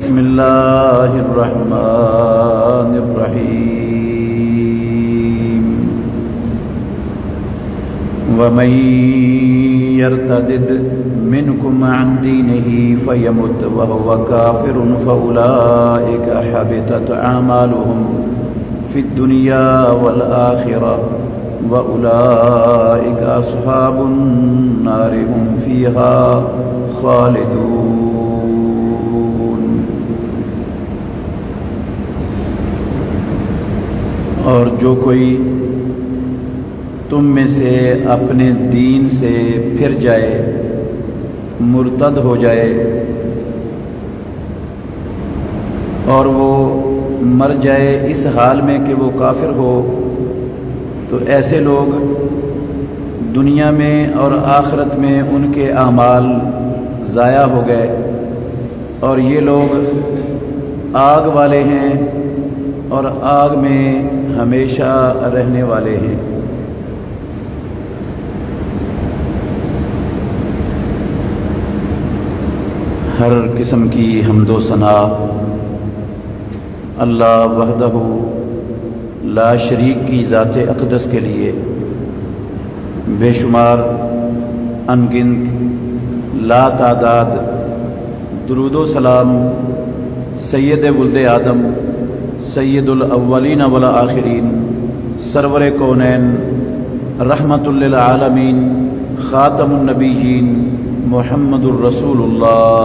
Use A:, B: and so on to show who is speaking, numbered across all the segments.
A: بسم اللہ الرحمن الرحیم ومن يرتد منكم عن دينه فيمت وهو كافر فأولئك حبطت أعمالهم في الدنيا والآخرة وأولئك أصحاب النار هم فيها خالدون۔ اور جو کوئی تم میں سے اپنے دین سے پھر جائے، مرتد ہو جائے اور وہ مر جائے اس حال میں کہ وہ کافر ہو، تو ایسے لوگ دنیا میں اور آخرت میں ان کے اعمال ضائع ہو گئے اور یہ لوگ آگ والے ہیں اور آگ میں ہمیشہ رہنے والے ہیں۔ ہر قسم کی حمد و ثنا اللہ وحدہ لا شریک کی ذات اقدس کے لیے، بے شمار انگنت لا تعداد درود و سلام سید ولد آدم سید الاولین والآخرین سرور کونین رحمت للعالمین خاتم النبیین محمد الرسول اللہ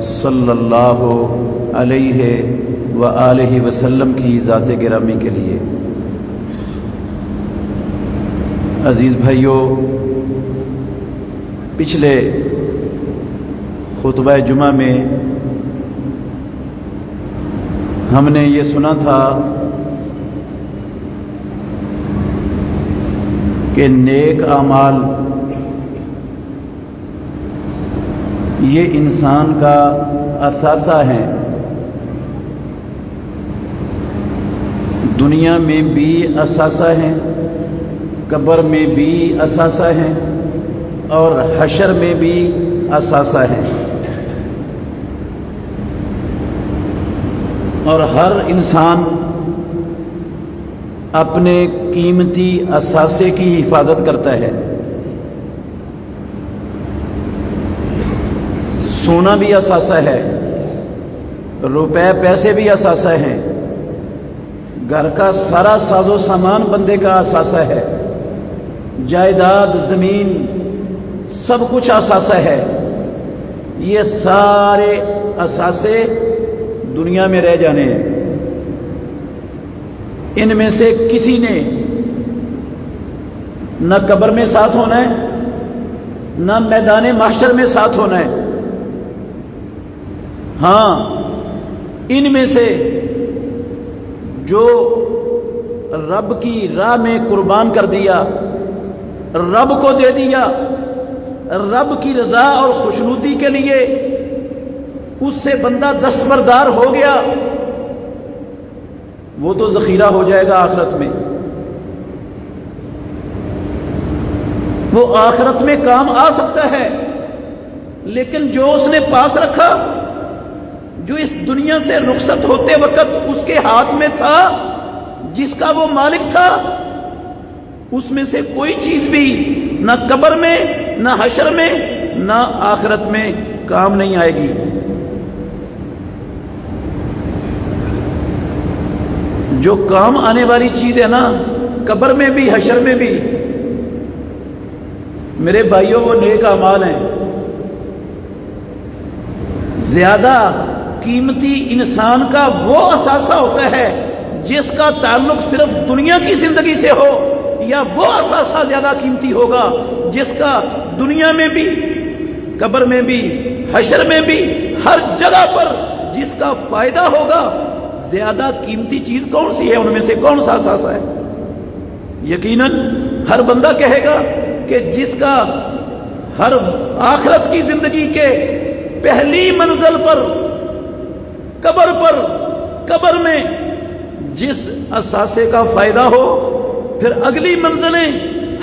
A: صلی اللہ علیہ وآلہ وسلم کی ذات گرامی کے لیے۔ عزیز بھائیو، پچھلے خطبہ جمعہ میں ہم نے یہ سنا تھا کہ نیک اعمال یہ انسان کا اثاثہ ہیں، دنیا میں بھی اثاثہ ہیں، قبر میں بھی اثاثہ ہیں اور حشر میں بھی اثاثہ ہیں، اور ہر انسان اپنے قیمتی اثاثے کی حفاظت کرتا ہے۔ سونا بھی اثاثہ ہے، روپے پیسے بھی اثاثہ ہیں، گھر کا سارا ساز و سامان بندے کا اثاثہ ہے، جائیداد زمین سب کچھ اثاثہ ہے۔ یہ سارے اثاثے دنیا میں رہ جانے ہیں، ان میں سے کسی نے نہ قبر میں ساتھ ہونا ہے نہ میدان محشر میں ساتھ ہونا ہے۔ ہاں، ان میں سے جو رب کی راہ میں قربان کر دیا، رب کو دے دیا، رب کی رضا اور خوشنودی کے لیے اس سے بندہ دستبردار ہو گیا، وہ تو ذخیرہ ہو جائے گا آخرت میں، وہ آخرت میں کام آ سکتا ہے۔ لیکن جو اس نے پاس رکھا، جو اس دنیا سے رخصت ہوتے وقت اس کے ہاتھ میں تھا، جس کا وہ مالک تھا، اس میں سے کوئی چیز بھی نہ قبر میں نہ حشر میں نہ آخرت میں کام نہیں آئے گی۔ جو کام آنے والی چیز ہے نا، قبر میں بھی حشر میں بھی، میرے بھائیوں، وہ نیک اعمال ہیں۔ زیادہ قیمتی انسان کا وہ اثاثہ ہوتا ہے جس کا تعلق صرف دنیا کی زندگی سے ہو، یا وہ اثاثہ زیادہ قیمتی ہوگا جس کا دنیا میں بھی قبر میں بھی حشر میں بھی ہر جگہ پر جس کا فائدہ ہوگا۔ زیادہ قیمتی چیز کون سی ہے؟ ان میں سے کون سا اثاثہ ہے؟ یقیناً ہر بندہ کہے گا کہ جس کا ہر آخرت کی زندگی کے پہلی منزل پر قبر میں جس اثاثے کا فائدہ ہو، پھر اگلی منزلیں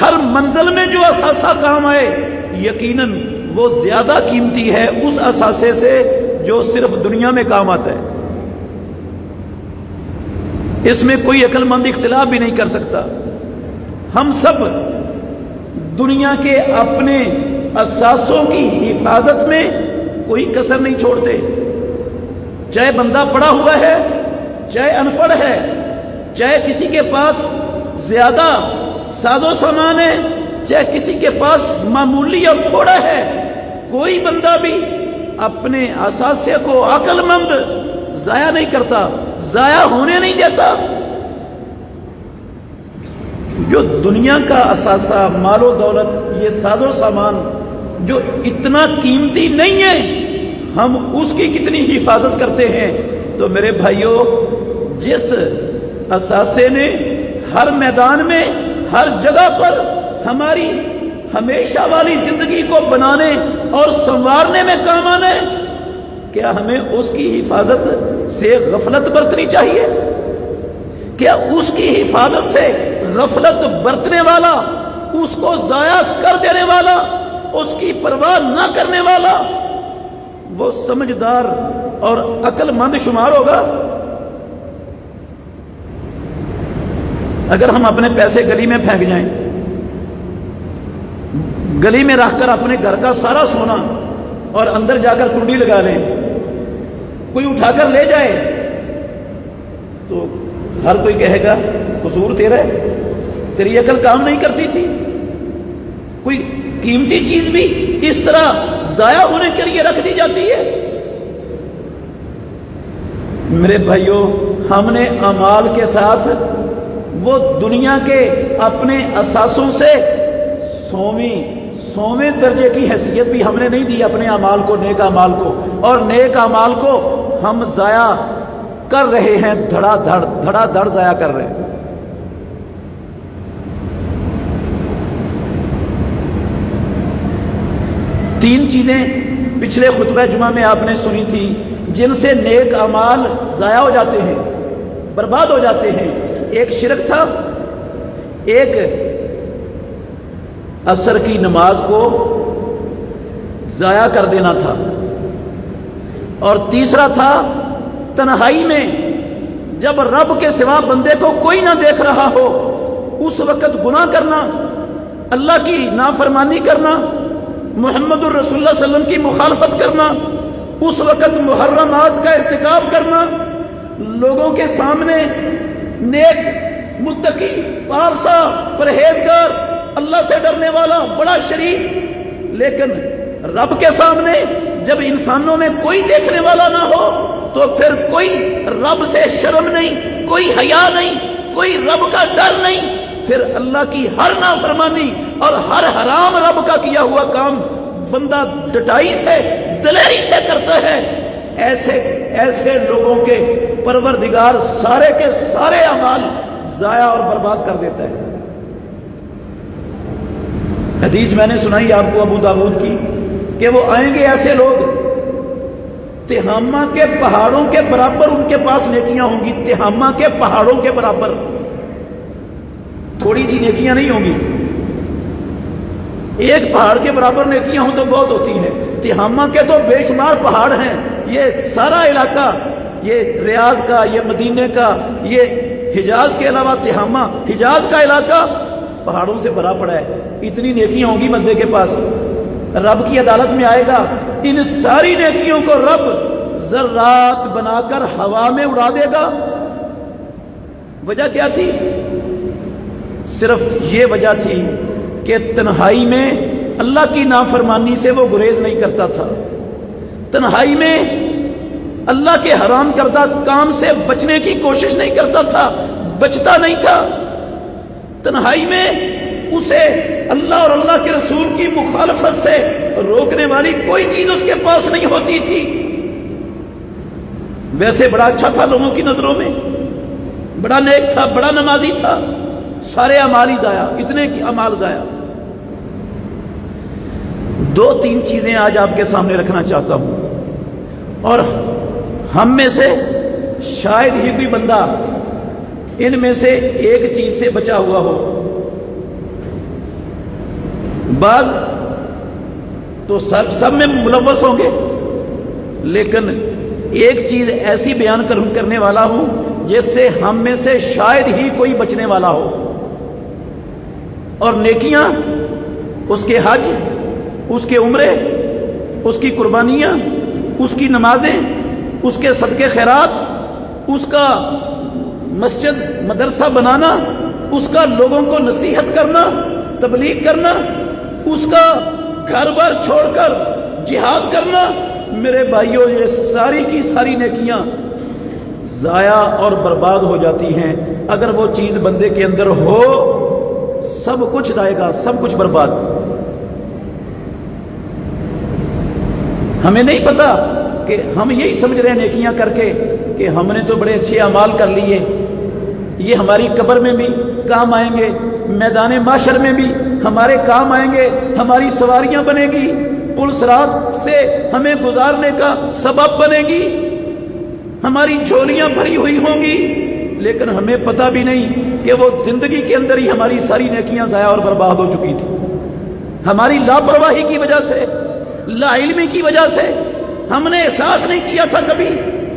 A: ہر منزل میں جو اثاثہ کام آئے، یقیناً وہ زیادہ قیمتی ہے اس اثاثے سے جو صرف دنیا میں کام آتا ہے. اس میں کوئی عقل مند اختلاف بھی نہیں کر سکتا. ہم سب دنیا کے اپنے اثاثوں کی حفاظت میں کوئی کسر نہیں چھوڑتے. چاہے بندہ پڑھا ہوا ہے، چاہے ان پڑھ ہے، چاہے کسی کے پاس زیادہ ساز و سامان ہے، چاہے کسی کے پاس معمولی اور تھوڑا ہے، کوئی بندہ بھی اپنے اثاثے کو عقل مند ضائع نہیں کرتا، ضائع ہونے نہیں دیتا. جو دنیا کا اثاثہ، مال و دولت، یہ ساز و سامان جو اتنا قیمتی نہیں ہے، ہم اس کی کتنی حفاظت کرتے ہیں. تو میرے بھائیوں، جس اثاثے نے ہر میدان میں، ہر جگہ پر ہماری ہمیشہ والی زندگی کو بنانے اور سنوارنے میں کام آنے، کیا ہمیں اس کی حفاظت سے غفلت برتنی چاہیے؟ کیا اس کی حفاظت سے غفلت برتنے والا، اس کو ضائع کر دینے والا، اس کی پرواہ نہ کرنے والا، وہ سمجھدار اور عقل مند شمار ہوگا؟ اگر ہم اپنے پیسے گلی میں پھینک جائیں، گلی میں رکھ کر اپنے گھر کا سارا سونا اور اندر جا کر کنڈی لگا لیں، کوئی اٹھا کر لے جائے، تو ہر کوئی کہے گا قصور تیرا ہے، تیری عقل کام نہیں کرتی تھی. کوئی قیمتی چیز بھی اس طرح ضائع ہونے کے لیے رکھ دی جاتی ہے. میرے بھائیوں، ہم نے اعمال کے ساتھ وہ دنیا کے اپنے اثاثوں سے سویں درجے کی حیثیت بھی ہم نے نہیں دی اپنے اعمال کو، نیک اعمال کو. اور نیک اعمال کو ہم ضائع کر رہے ہیں، دھڑا دھڑ ضائع کر رہے ہیں. تین چیزیں پچھلے خطبہ جمعہ میں آپ نے سنی تھی جن سے نیک اعمال ضائع ہو جاتے ہیں، برباد ہو جاتے ہیں. ایک شرک تھا، ایک عصر کی نماز کو ضائع کر دینا تھا، اور تیسرا تھا تنہائی میں جب رب کے سوا بندے کو کوئی نہ دیکھ رہا ہو اس وقت گناہ کرنا، اللہ کی نافرمانی کرنا، محمد الرسول اللہ صلی اللہ علیہ وسلم کی مخالفت کرنا، اس وقت محرمات کا ارتکاب کرنا، لوگوں کے سامنے نیک، متقی، پارسا، پرہیزگار، اللہ سے ڈرنے والا، بڑا شریف، لیکن رب کے سامنے جب انسانوں میں کوئی دیکھنے والا نہ ہو تو پھر کوئی رب سے شرم نہیں، کوئی حیا نہیں، کوئی رب کا ڈر نہیں، پھر اللہ کی ہر نافرمانی اور ہر حرام رب کا کیا ہوا کام بندہ ڈٹائی سے، دلیری سے کرتا ہے. ایسے لوگوں کے پروردگار سارے کے سارے اعمال ضائع اور برباد کر دیتا ہے. حدیث میں نے سنائی آپ کو ابو داؤد کی کہ وہ آئیں گے ایسے لوگ، تہامہ کے پہاڑوں کے برابر ان کے پاس نیکیاں ہوں گی، تہامہ کے پہاڑوں کے برابر، تھوڑی سی نیکیاں نہیں ہوں گی. ایک پہاڑ کے برابر نیکیاں ہوں تو بہت ہوتی ہیں، تہامہ کے تو بے شمار پہاڑ ہیں. یہ سارا علاقہ، یہ ریاض کا، یہ مدینے کا، یہ حجاز کے علاوہ تہامہ، حجاز کا علاقہ پہاڑوں سے بھرا پڑا ہے. اتنی نیکیاں ہوں گی بندے کے پاس، رب کی عدالت میں آئے گا، ان ساری نیکیوں کو رب ذرات بنا کر ہوا میں اڑا دے گا. وجہ کیا تھی؟ صرف یہ وجہ تھی کہ تنہائی میں اللہ کی نافرمانی سے وہ گریز نہیں کرتا تھا، تنہائی میں اللہ کے حرام کردہ کام سے بچنے کی کوشش نہیں کرتا تھا، بچتا نہیں تھا. تنہائی میں اسے اللہ اور اللہ کے رسول کی مخالفت سے روکنے والی کوئی چیز اس کے پاس نہیں ہوتی تھی. ویسے بڑا اچھا تھا لوگوں کی نظروں میں، بڑا نیک تھا، بڑا نمازی تھا، سارے اعمال ہی ضائع، اتنے اعمال ضائع. دو تین چیزیں آج آپ کے سامنے رکھنا چاہتا ہوں، اور ہم میں سے شاید ہی کوئی بندہ ان میں سے ایک چیز سے بچا ہوا ہو. بعض تو سب میں ملوث ہوں گے، لیکن ایک چیز ایسی بیان کرنے والا ہوں جس سے ہم میں سے شاید ہی کوئی بچنے والا ہو، اور نیکیاں، اس کے حج، اس کے عمرے، اس کی قربانیاں، اس کی نمازیں، اس کے صدقے خیرات، اس کا مسجد مدرسہ بنانا، اس کا لوگوں کو نصیحت کرنا، تبلیغ کرنا، اس کا گھر بار چھوڑ کر جہاد کرنا، میرے بھائیوں یہ ساری کی ساری نیکیاں ضائع اور برباد ہو جاتی ہیں اگر وہ چیز بندے کے اندر ہو۔ سب کچھ جائے گا، سب کچھ برباد۔ ہمیں نہیں پتا کہ ہم یہی سمجھ رہے ہیں نیکیاں کر کے کہ ہم نے تو بڑے اچھے اعمال کر لیے، یہ ہماری قبر میں بھی کام آئیں گے، میدان معاشر میں بھی ہمارے کام آئیں گے، ہماری سواریاں بنے گی، پل صراط سے ہمیں گزارنے کا سبب بنے گی، ہماری جھولیاں بھری ہوئی ہوں گی، لیکن ہمیں پتہ بھی نہیں کہ وہ زندگی کے اندر ہی ہماری ساری نیکیاں ضائع اور برباد ہو چکی تھی۔ ہماری لاپرواہی کی وجہ سے، لا علمی کی وجہ سے ہم نے احساس نہیں کیا تھا کبھی،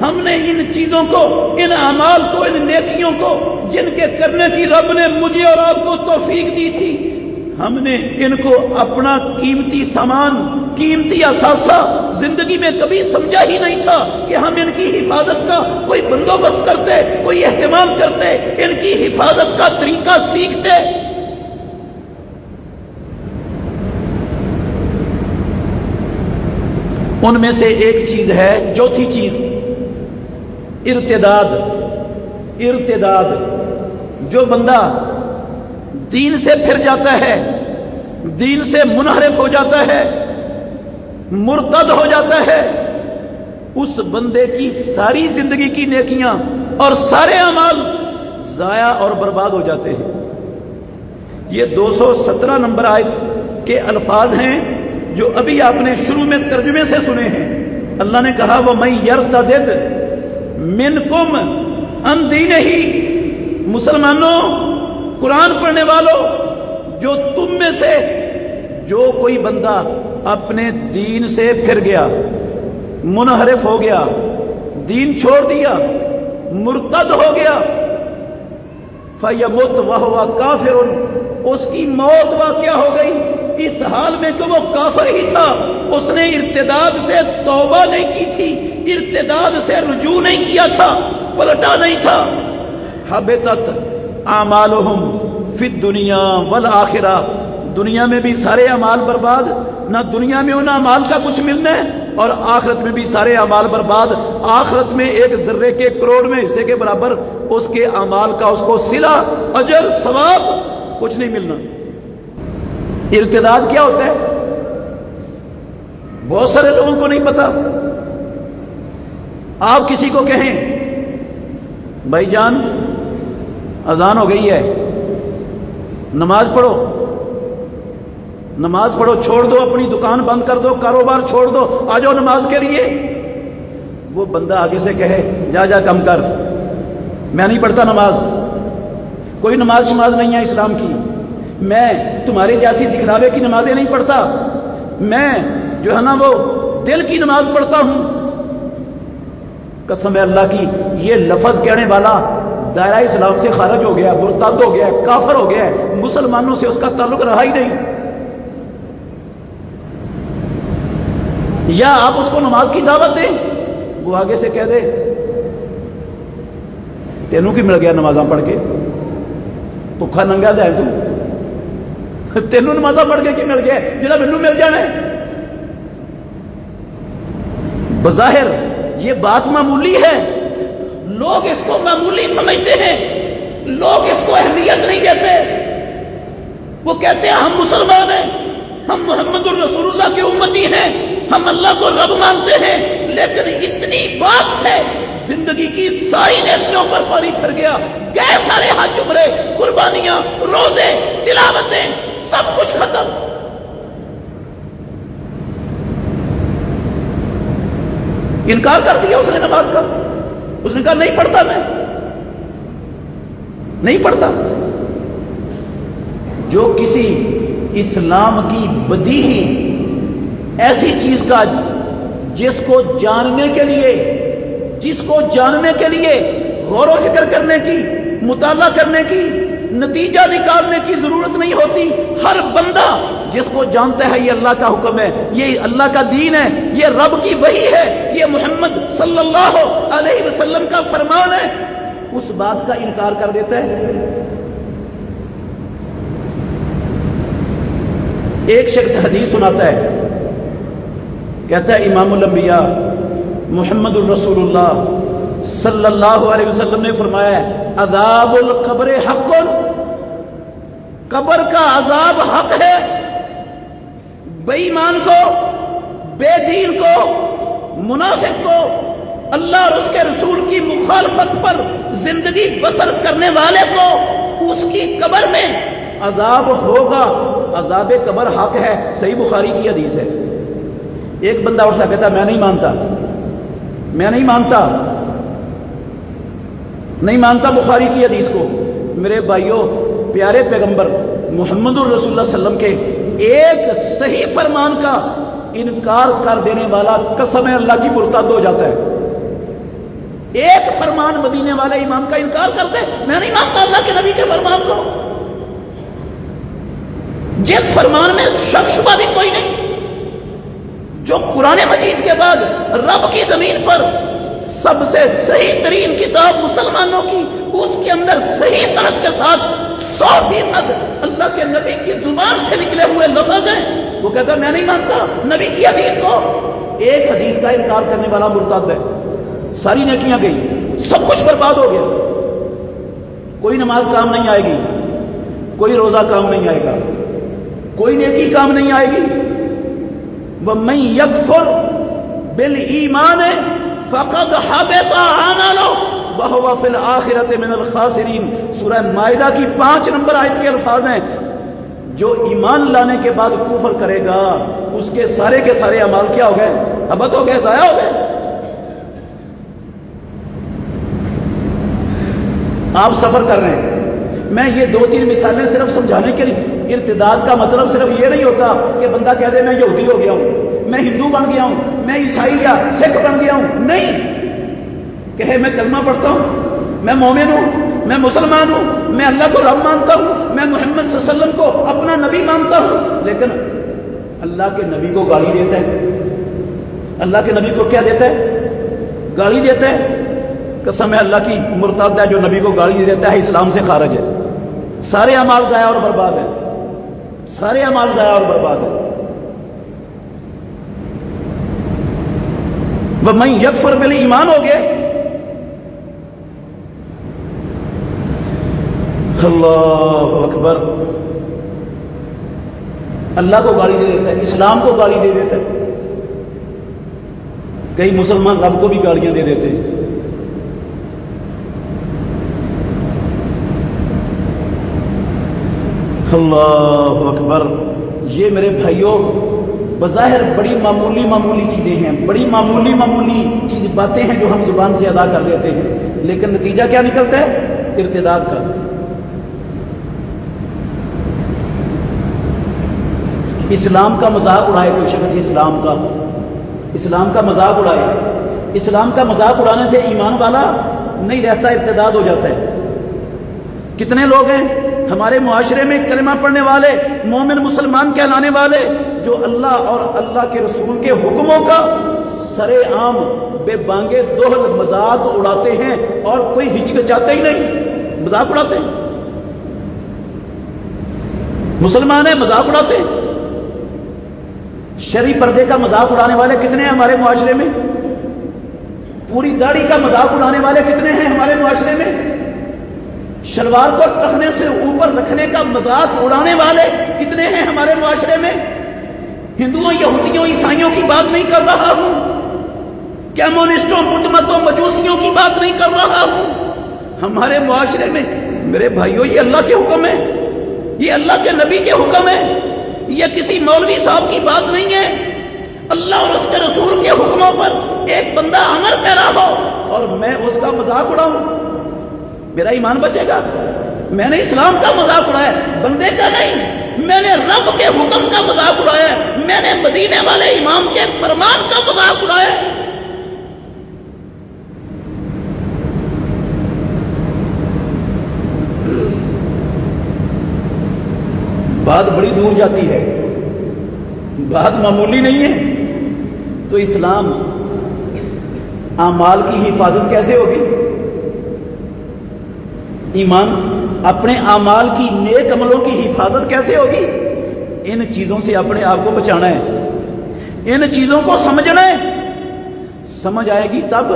A: ہم نے ان چیزوں کو، ان اعمال کو، ان نیکیوں کو جن کے کرنے کی رب نے مجھے اور آپ کو توفیق دی تھی، ہم نے ان کو اپنا قیمتی سامان، قیمتی اثاثہ زندگی میں کبھی سمجھا ہی نہیں تھا کہ ہم ان کی حفاظت کا کوئی بندوبست کرتے، کوئی اہتمام کرتے، ان کی حفاظت کا طریقہ سیکھتے۔ ان میں سے ایک چیز ہے، چوتھی چیز، ارتداد۔ ارتداد، جو بندہ دین سے پھر جاتا ہے، دین سے منحرف ہو جاتا ہے، مرتد ہو جاتا ہے، اس بندے کی ساری زندگی کی نیکیاں اور سارے اعمال ضائع اور برباد ہو جاتے ہیں۔ یہ 217 نمبر آیت کے الفاظ ہیں جو ابھی آپ نے شروع میں ترجمے سے سنے ہیں۔ اللہ نے کہا وَمَن يَرْتَدِدْ مِنْكُمْ عَنْ دِينِهِ، مسلمانوں، قرآن پڑھنے والوں، جو تم میں سے جو کوئی بندہ اپنے دین سے پھر گیا، منحرف ہو گیا، دین چھوڑ دیا، مرتد ہو گیا، فَيَمُتْ وَهُوَ كَافِرٌ، اس کی موت واقع ہو گئی اس حال میں کہ وہ کافر ہی تھا، اس نے ارتداد سے توبہ نہیں کی تھی، ارتداد سے رجوع نہیں کیا تھا، پلٹا نہیں تھا، حبطت اعمالہم فی الدنیا والآخرہ، دنیا میں بھی سارے اعمال برباد، نہ دنیا میں ان اعمال کا کچھ ملنا ہے، اور آخرت میں بھی سارے اعمال برباد، آخرت میں ایک ذرے کے کروڑ میں حصے کے برابر اس کے اعمال کا اس کو صلہ، اجر، ثواب کچھ نہیں ملنا۔ ارتداد کیا ہوتا ہے بہت سارے لوگوں کو نہیں پتا۔ آپ کسی کو کہیں بھائی جان اذان ہو گئی ہے، نماز پڑھو، نماز پڑھو، چھوڑ دو اپنی دکان بند کر دو، کاروبار چھوڑ دو، آ جاؤ نماز کے لیے، وہ بندہ آگے سے کہے جا جا کم کر، میں نہیں پڑھتا نماز، کوئی نماز شماز نہیں ہے اسلام کی، میں تمہاری جیسی دکھلاوے کی نمازیں نہیں پڑھتا، میں جو ہے نا وہ دل کی نماز پڑھتا ہوں۔ قسم اللہ کی، یہ لفظ کہنے والا دائرہ اسلام سے خارج ہو گیا، مرتد ہو گیا، کافر ہو گیا، مسلمانوں سے اس کا تعلق رہا ہی نہیں۔ یا آپ اس کو نماز کی دعوت دیں، وہ آگے سے کہہ دے تینوں کی مل گیا نمازاں پڑھ کے، بھکھا ننگا جائے تو تینوں نمازاں پڑھ کے کی مل گیا جنہیں مینوں مل جانا ہے۔ بظاہر یہ بات معمولی ہے، لوگ اس کو معمولی سمجھتے ہیں، لوگ اس کو اہمیت نہیں دیتے، وہ کہتے ہیں ہم مسلمان ہیں، ہم محمد الرسول اللہ کے امتی ہیں، ہم اللہ کو رب مانتے ہیں، لیکن اتنی بات سے زندگی کی ساری نیکیوں پر پانی پھر گیا، گئے سارے حج، عمرے، قربانیاں، روزے، تلاوتیں، سب کچھ ختم۔ انکار کر دیا اس نے نماز کا، اس نے کہا نہیں پڑھتا، میں نہیں پڑھتا۔ جو کسی اسلام کی بدیہی ایسی چیز کا جس کو جاننے کے لیے غور و فکر کرنے کی، مطالعہ کرنے کی، نتیجہ نکالنے کی ضرورت نہیں ہوتی. ہر بندہ جس کو جانتا ہے یہ اللہ کا حکم ہے، یہ اللہ کا دین ہے، یہ رب کی وحی ہے، یہ محمد صلی اللہ علیہ وسلم کا فرمان ہے، اس بات کا انکار کر دیتا ہے. ایک شخص حدیث سناتا ہے، کہتا ہے امام الانبیاء محمد الرسول اللہ صلی اللہ علیہ وسلم نے فرمایا ہے عذاب القبر حق، قبر کا عذاب حق ہے. بے ایمان کو، بے دین کو، منافق کو، اللہ اور اس کے رسول کی مخالفت پر زندگی بسر کرنے والے کو اس کی قبر میں عذاب ہوگا. عذاب قبر حق ہے، صحیح بخاری کی حدیث ہے. ایک بندہ اٹھتا کہتا میں نہیں مانتا بخاری کی حدیث کو. میرے بھائیوں، پیارے پیغمبر محمد الرسول اللہ صلی اللہ علیہ وسلم کے ایک صحیح فرمان کا انکار کر دینے والا قسم اللہ کی مرتد ہو جاتا ہے. ایک فرمان مدینے والے امام کا انکار کرتے، میں نہیں مانتا اللہ کے نبی کے فرمان کو، جس فرمان میں شک شبہ بھی کوئی نہیں، جو قرآن مجید کے بعد رب کی زمین پر سب سے صحیح ترین کتاب مسلمانوں کی، اس کے اندر صحیح سند کے ساتھ 100% اللہ کے نبی کی زبان سے نکلے ہوئے لفظ ہیں، وہ کہتا ہے میں نہیں مانتا نبی کی حدیث کو. ایک حدیث کا انکار کرنے والا مرتد ہے. ساری نیکیاں گئی، سب کچھ برباد ہو گیا. کوئی نماز کام نہیں آئے گی، کوئی روزہ کام نہیں آئے گا، کوئی نیکی کام نہیں آئے گی. وَمَن يَكْفُرْ بِالْإِيمَانِ فَقَدْ حَبِطَ عَمَلُهُ وَهُوَ فِي الْآخِرَةِ مِنَ الْخَاسِرِينَ. سورہ مائدہ کی 5 نمبر آیت کے الفاظ ہیں. جو ایمان لانے کے بعد کفر کرے گا اس کے سارے اعمال کیا ہو گئے؟ حبط ہو گئے، ضائع ہو گئے. آپ سفر کر رہے ہیں، میں یہ 2-3 مثالیں صرف سمجھانے کے لیے. ارتداد کا مطلب صرف یہ نہیں ہوتا کہ بندہ کہہ دے میں یہودی ہو گیا ہوں، میں ہندو بن گیا ہوں، میں عیسائی یا سکھ بن گیا ہوں. نہیں، کہے میں کلمہ پڑھتا ہوں، میں مومن ہوں، میں مسلمان ہوں، میں اللہ کو رب مانتا ہوں، میں محمد صلی اللہ علیہ وسلم کو اپنا نبی مانتا ہوں، لیکن اللہ کے نبی کو گالی دیتا ہے. اللہ کے نبی کو کیا دیتا ہے؟ گالی دیتا ہے. قسم ہے اللہ کی، مرتد ہے جو نبی کو گالی دیتا ہے، اسلام سے خارج ہے. سارے اعمال ضائع اور برباد ہیں، سارے اعمال ضائع اور برباد ہیں. وَمَن يَكْفُرْ بِالْإِيمَانِ ہو گئے. اللہ اکبر. اللہ کو گالی دے دیتا ہے، اسلام کو گالی دے دیتا ہے. کئی مسلمان رب کو بھی گالیاں دے دیتے ہیں. اللہ اکبر. یہ میرے بھائیوں بظاہر بڑی معمولی چیزیں ہیں، بڑی معمولی چیز باتیں ہیں جو ہم زبان سے ادا کر دیتے ہیں، لیکن نتیجہ کیا نکلتا ہے؟ ارتداد کا. اسلام کا مذاق اڑائے کوئی شخص، اسلام کا مذاق اڑائے. اسلام کا مذاق اڑانے سے ایمان والا نہیں رہتا، ارتداد ہو جاتا ہے. کتنے لوگ ہیں ہمارے معاشرے میں کلمہ پڑھنے والے، مومن مسلمان کہلانے والے، جو اللہ اور اللہ کے رسول کے حکموں کا سرے عام بے بانگے دوہل مذاق اڑاتے ہیں اور کوئی ہچکچاتے ہی نہیں، مذاق اڑاتے ہیں. مسلمان ہیں، مذاق اڑاتے ہیں. شرعی پردے کا مذاق اڑانے والے کتنے ہیں ہمارے معاشرے میں؟ پوری داڑھی کا مذاق اڑانے والے کتنے ہیں ہمارے معاشرے میں؟ شلوار کو ٹخنے سے اوپر رکھنے کا مذاق اڑانے والے کتنے ہیں ہمارے معاشرے میں؟ ہندوؤں، یہودیوں، عیسائیوں کی بات نہیں کر رہا ہوں، کمیونسٹوں، بدھ متوں، مجوسیوں کی بات نہیں کر رہا ہوں. ہمارے معاشرے میں میرے بھائیوں یہ اللہ کے حکم ہے، یہ اللہ کے نبی کے حکم ہے، یہ کسی مولوی صاحب کی بات نہیں ہے. اللہ اور اس کے رسول کے حکموں پر ایک بندہ عمل پیرا ہو اور میں اس کا مذاق اڑاؤں، میرا ایمان بچے گا؟ میں نے اسلام کا مذاق اڑایا، بندے کا نہیں. میں نے رب کے حکم کا مذاق اڑایا ہے، میں نے مدینے والے امام کے فرمان کا مذاق اڑایا ہے۔ بات بڑی دور جاتی ہے، بات معمولی نہیں ہے۔ تو اسلام اعمال کی حفاظت کیسے ہوگی؟ ایمان اپنے اعمال کی، نیک عملوں کی حفاظت کیسے ہوگی؟ ان چیزوں سے اپنے آپ کو بچانا ہے، ان چیزوں کو سمجھنا ہے۔ سمجھ آئے گی تب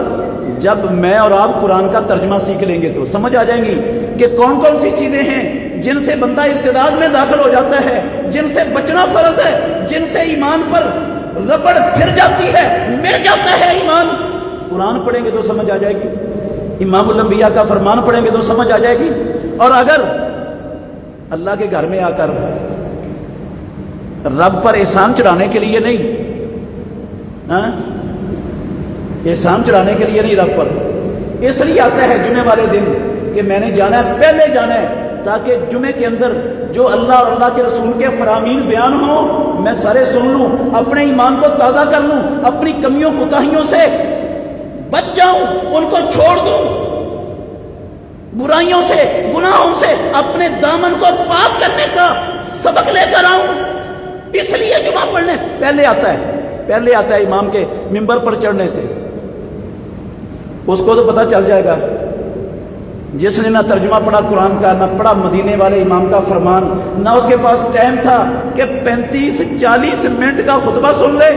A: جب میں اور آپ قرآن کا ترجمہ سیکھ لیں گے، تو سمجھ آ جائیں گی کہ کون کون سی چیزیں ہیں جن سے بندہ ارتداد میں داخل ہو جاتا ہے، جن سے بچنا فرض ہے، جن سے ایمان پر ربڑ پھر جاتی ہے، مل جاتا ہے ایمان۔ قرآن پڑھیں گے تو سمجھ آ جائے گی، امام الانبیاء کا فرمان پڑھیں گے تو سمجھ آ جائے گی۔ اور اگر اللہ کے گھر میں آ کر رب پر احسان چڑھانے کے لیے نہیں، احسان چڑھانے کے لیے نہیں، رب پر اس لیے آتا ہے جمعے والے دن کہ میں نے جانا ہے، پہلے جانا ہے، تاکہ جمعے کے اندر جو اللہ اور اللہ کے رسول کے فرامین بیان ہوں میں سارے سن لوں، اپنے ایمان کو تازہ کر لوں، اپنی کمیوں کوتاہیوں سے بچ جاؤں، ان کو چھوڑ دوں، برائیوں سے، گناہوں سے اپنے دامن کو پاک کرنے کا سبق لے کر آؤں۔ اس لیے جمعہ پڑھنے پہلے آتا ہے امام کے منبر پر چڑھنے سے۔ اس کو تو پتہ چل جائے گا، جس نے نہ ترجمہ پڑھا قرآن کا، نہ پڑھا مدینے والے امام کا فرمان، نہ اس کے پاس ٹائم تھا کہ 35-40 منٹ کا خطبہ سن لے،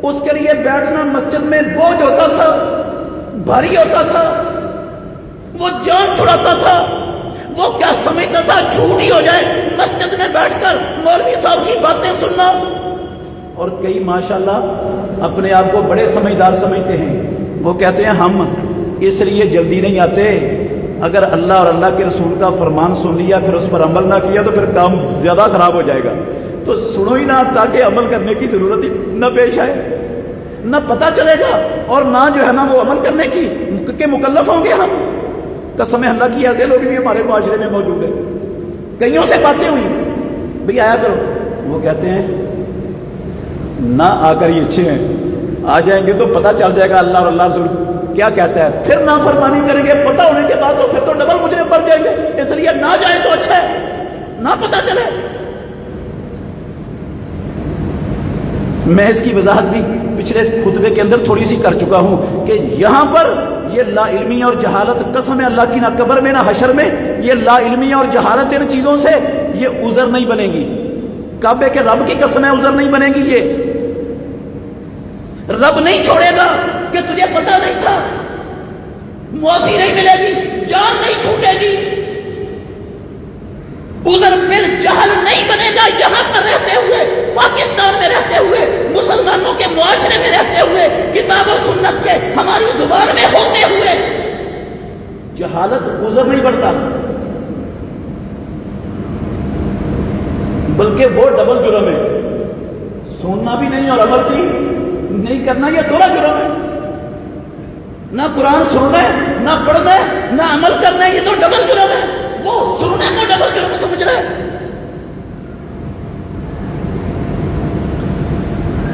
A: اس کے لیے بیٹھنا مسجد میں بوجھ ہوتا تھا، بھاری ہوتا تھا، وہ جان چھڑاتا تھا، وہ کیا سمجھتا تھا جھوٹ ہی ہو جائے مسجد میں بیٹھ کر مولوی صاحب کی باتیں سننا۔ اور کئی ماشاءاللہ اپنے آپ کو بڑے سمجھدار سمجھتے ہیں، وہ کہتے ہیں ہم اس لیے جلدی نہیں آتے، اگر اللہ اور اللہ کے رسول کا فرمان سن لیا پھر اس پر عمل نہ کیا تو پھر کام زیادہ خراب ہو جائے گا، تو سنو ہی نہ، تاکہ عمل کرنے کی ضرورت ہی نہ پیش آئے، نہ پتہ چلے گا اور نہ جو ہے نا وہ عمل کرنے کی مکلف ہوں گے ہم۔ قسم اللہ کی ایسے لوگ بھی ہمارے معاشرے میں موجود ہیں، کئیوں سے باتیں ہوئی بھئی آیا کرو، وہ کہتے ہیں نہ آ کر یہ اچھے ہیں، آ جائیں گے تو پتہ چل جائے گا اللہ اور اللہ رسول کیا کہتا ہے، پھر نافرمانی کریں گے پتہ ہونے کے بعد تو پھر تو ڈبل مجرم بن جائیں گے، اس لیے نہ جائے تو اچھا ہے، نہ پتہ چلے۔ میں اس کی وضاحت بھی پچھلے خطبے کے اندر تھوڑی سی کر چکا ہوں کہ یہاں پر یہ لا علمی اور جہالت، قسم اللہ کی، نہ قبر میں نہ حشر میں یہ لا علمی اور جہالت ان چیزوں سے یہ عذر نہیں بنے گی، کعبے کے رب کی قسم ہے عذر نہیں بنے گی، یہ رب نہیں چھوڑے گا کہ تجھے پتہ نہیں تھا، معافی نہیں ملے گی، جان نہیں چھوٹے گی، عذر بالجہل نہیں بنے گا۔ یہاں پر رہتے ہوئے، پاکستان میں رہتے ہوئے، مسلمانوں کے معاشرے میں رہتے ہوئے، کتاب و سنت کے ہماری زبان میں ہوتے ہوئے جہالت عذر نہیں بڑھتا، بلکہ وہ ڈبل جرم ہے، سننا بھی نہیں اور عمل بھی نہیں کرنا، یہ دونوں جرم ہے، نہ قرآن سننا ہے، نہ پڑھنا ہے، نہ عمل کرنا ہے، یہ تو ڈبل جرم ہے۔ وہ سننے کو ڈبل جرم سمجھ رہا ہے۔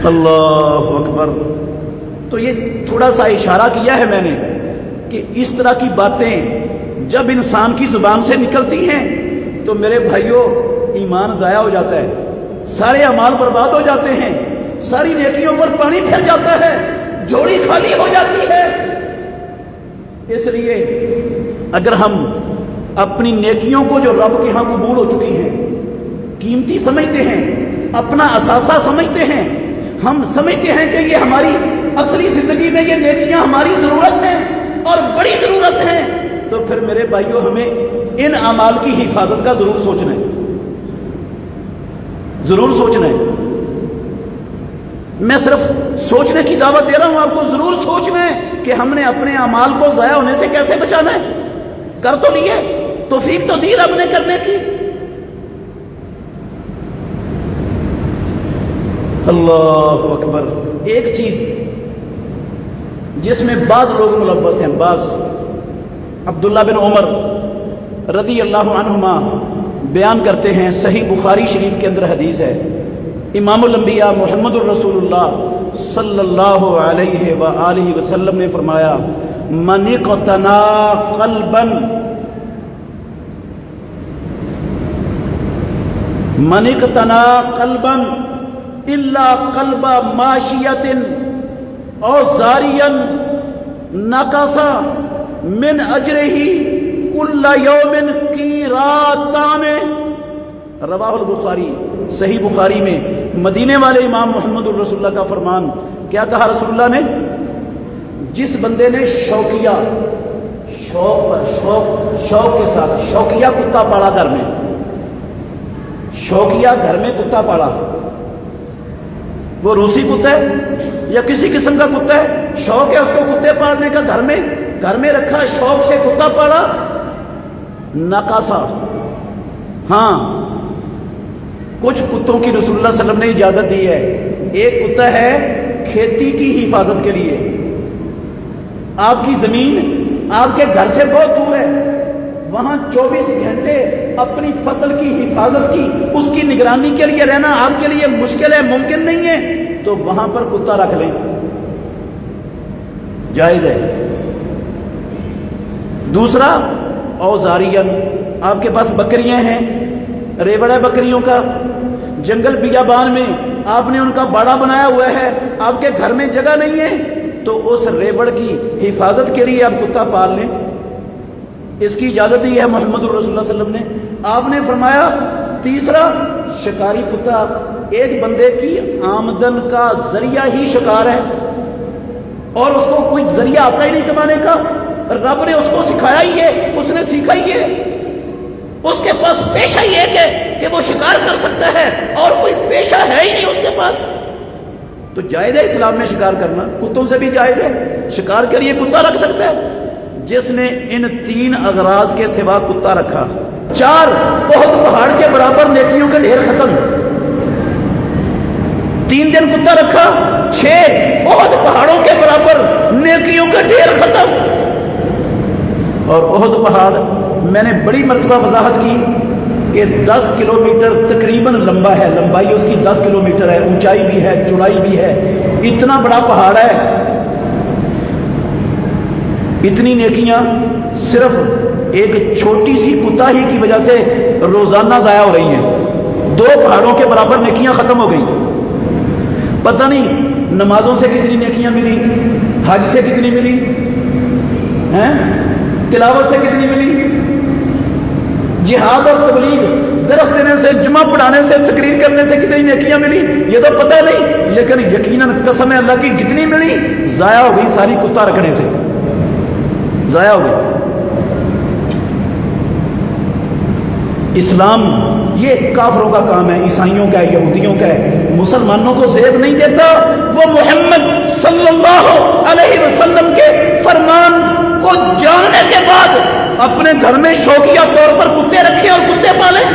A: اللہ اکبر۔ تو یہ تھوڑا سا اشارہ کیا ہے میں نے کہ اس طرح کی باتیں جب انسان کی زبان سے نکلتی ہیں تو میرے بھائیوں ایمان ضائع ہو جاتا ہے، سارے اعمال برباد ہو جاتے ہیں، ساری نیکیوں پر پانی پھر جاتا ہے، جھولی خالی ہو جاتی ہے۔ اس لیے اگر ہم اپنی نیکیوں کو جو رب کے ہاں قبول ہو چکی ہیں قیمتی سمجھتے ہیں، اپنا اثاثہ سمجھتے ہیں، ہم سمجھتے ہیں کہ یہ ہماری اصلی زندگی میں یہ نیکیاں ہماری ضرورت ہیں اور بڑی ضرورت ہیں، تو پھر میرے بھائیوں ہمیں ان اعمال کی حفاظت کا ضرور سوچنا ہے، ضرور سوچنا ہے۔ میں صرف سوچنے کی دعوت دے رہا ہوں آپ کو، ضرور سوچنا ہے کہ ہم نے اپنے اعمال کو ضائع ہونے سے کیسے بچانا ہے۔ کر تو لیے، توفیق تو دی رب نے کرنے کی۔ اللہ اکبر۔ ایک چیز جس میں بعض لوگ ملوث ہیں، بعض، عبداللہ بن عمر رضی اللہ عنہما بیان کرتے ہیں، صحیح بخاری شریف کے اندر حدیث ہے، امام الانبیاء محمد الرسول اللہ صلی اللہ علیہ وآلہ وسلم نے فرمایا، من اقتنا قلبا من اقتنا قلبا الا قلب ماشیۃ او زاریا نقص من اجرہ کل یوم قیراتان، رواہ البخاری، صحیح بخاری میں مدینے والے امام محمد الرسول اللہ کا فرمان، کیا کہا رسول اللہ نے؟ جس بندے نے شوقیہ، شوق کے ساتھ شوقیہ کتا پالا گھر میں، شوقیہ گھر میں کتا پالا، وہ روسی کتا ہے یا کسی قسم کا کتا ہے، شوق ہے اس کو کتے پالنے کا، گھر میں رکھا، شوق سے کتا پالا، نقصا، ہاں کچھ کتوں کی رسول اللہ صلی اللہ علیہ وسلم نے اجازت دی ہے۔ ایک کتا ہے کھیتی کی حفاظت کے لیے، آپ کی زمین آپ کے گھر سے بہت دور ہے، وہاں 24 گھنٹے اپنی فصل کی حفاظت کی، اس کی نگرانی کے لیے رہنا آپ کے لیے مشکل ہے، ممکن نہیں ہے، تو وہاں پر کتا رکھ لیں، جائز ہے۔ دوسرا، اوزارین، آپ کے پاس بکریاں ہیں، ریوڑ ہے بکریوں کا، جنگل بیابان میں آپ نے ان کا باڑا بنایا ہوا ہے، آپ کے گھر میں جگہ نہیں ہے، تو اس ریوڑ کی حفاظت کے لیے آپ کتا پال لیں، اس کی اجازت دی ہے محمد الرسول اللہ صلی اللہ علیہ وسلم نے۔ آپ نے فرمایا تیسرا، شکاری کتا، ایک بندے کی آمدن کا ذریعہ ہی شکار ہے اور اس کو کوئی ذریعہ آتا ہی نہیں کمانے کا، رب نے اس کو سکھایا ہی ہے، اس نے سیکھا ہی ہے، اس کے پاس پیشہ ہی ایک ہے کہ وہ شکار کر سکتا ہے اور کوئی پیشہ ہے ہی نہیں اس کے پاس، تو جائز ہے اسلام میں شکار کرنا، کتوں سے بھی جائز ہے، شکار کے لیے کتا رکھ سکتا ہے جس نے ان 3 اغراض کے سوا کتا رکھا۔ 4، احد پہاڑ کے برابر نیکیوں کا ڈھیر ختم، 3 دن کتا رکھا، 6 احد پہاڑوں کے برابر نیکیوں کا ڈھیر ختم۔ اور احد پہاڑ میں نے بڑی مرتبہ وضاحت کی کہ 10 کلومیٹر تقریباً لمبا ہے، لمبائی اس کی 10 کلومیٹر ہے، اونچائی بھی ہے، چوڑائی بھی ہے، اتنا بڑا پہاڑ ہے، اتنی نیکیاں صرف ایک چھوٹی سی کوتاہی کی وجہ سے روزانہ ضائع ہو رہی ہیں، 2 پہاڑوں کے برابر نیکیاں ختم ہو گئیں۔ پتہ نہیں نمازوں سے کتنی نیکیاں ملی، حج سے کتنی ملی ہیں، تلاوت سے کتنی ملی، جہاد اور تبلیغ، درس دینے سے، جمعہ پڑھانے سے، تقریر کرنے سے کتنی نیکیاں ملی یہ تو پتہ نہیں، لیکن یقیناً قسم ہے اللہ کی جتنی ملی ضائع ہو گئی، ساری کتا رکھنے سے ضائع ہو گئی۔ اسلام یہ کافروں کا کام ہے، عیسائیوں کا ہے، یہودیوں کا ہے، مسلمانوں کو زیب نہیں دیتا، وہ محمد صلی اللہ علیہ وسلم کے فرمان کو جاننے کے بعد اپنے گھر میں شوقیہ طور پر کتے رکھیں اور کتے پالیں۔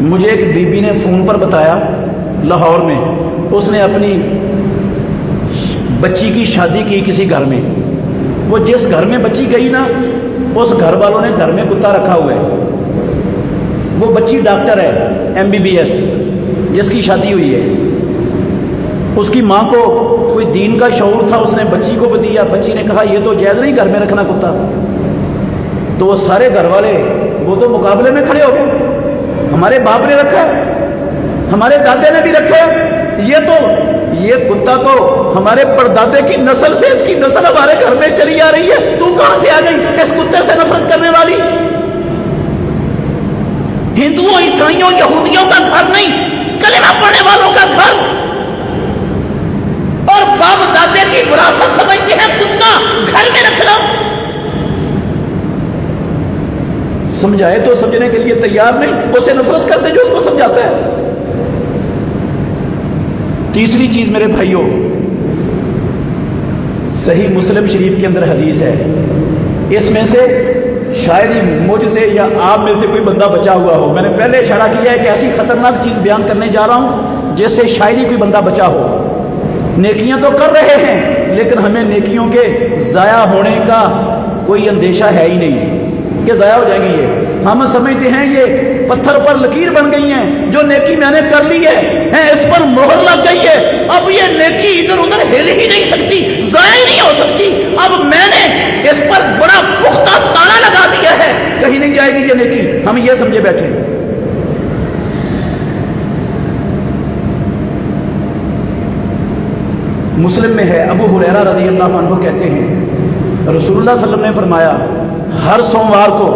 A: مجھے ایک بی بی نے فون پر بتایا لاہور میں، اس نے اپنی بچی کی شادی کی کسی گھر میں، وہ جس گھر میں بچی گئی نا اس گھر والوں نے گھر میں کتا رکھا ہوا ہے، وہ بچی ڈاکٹر ہے MBBS جس کی شادی ہوئی ہے، اس کی ماں کو کوئی دین کا شعور تھا، اس نے بچی کو دیا، بچی نے کہا یہ تو جائز نہیں گھر میں رکھنا کتا، تو وہ سارے گھر والے وہ تو مقابلے میں کھڑے ہو گئے، ہمارے باپ نے رکھا ہے، ہمارے دادے نے بھی رکھا ہے، یہ کتا تو ہمارے پردادے کی نسل سے، اس کی نسل ہمارے گھر میں چلی آ رہی ہے، تو کہاں سے آ گئی اس کتے سے نفرت کرنے والی؟ ہندوؤں، عیسائیوں، یہودیوں کا گھر نہیں، کلمہ پڑھنے والوں کا گھر، اور باپ دادے کی وراثت سمجھتے ہیں کتا گھر میں رکھنا۔ سمجھائے تو سمجھنے کے لیے تیار نہیں، اسے نفرت کرتے جو اس کو سمجھاتا ہے۔ تیسری چیز میرے بھائیوں، صحیح مسلم شریف کے اندر حدیث ہے، اس میں سے شاید ہی مجھ سے یا آپ میں سے کوئی بندہ بچا ہوا ہو، میں نے پہلے اشارہ کیا ہے کہ ایسی خطرناک چیز بیان کرنے جا رہا ہوں جس سے شاید ہی کوئی بندہ بچا ہو۔ نیکیاں تو کر رہے ہیں لیکن ہمیں نیکیوں کے ضائع ہونے کا کوئی اندیشہ ہے ہی نہیں، کہ ضائع ہو جائیں گی یہ. ہم سمجھتے ہیں یہ پتھر پر لکیر بن گئی ہیں، جو نیکی میں نے کر لی ہے اس پر مہر لگ گئی ہے، اب یہ نیکی ادھر ادھر ہل ہی نہیں سکتی، ضائع نہیں ہو سکتی، اب میں نے اس پر بڑا پختہ تالا لگا دیا ہے، کہیں نہیں جائے گی یہ نیکی. ہم یہ سمجھے بیٹھے. مسلم میں ہے، ابو ہریرہ رضی اللہ عنہ کہتے ہیں رسول اللہ صلی اللہ علیہ وسلم نے فرمایا ہر سوموار کو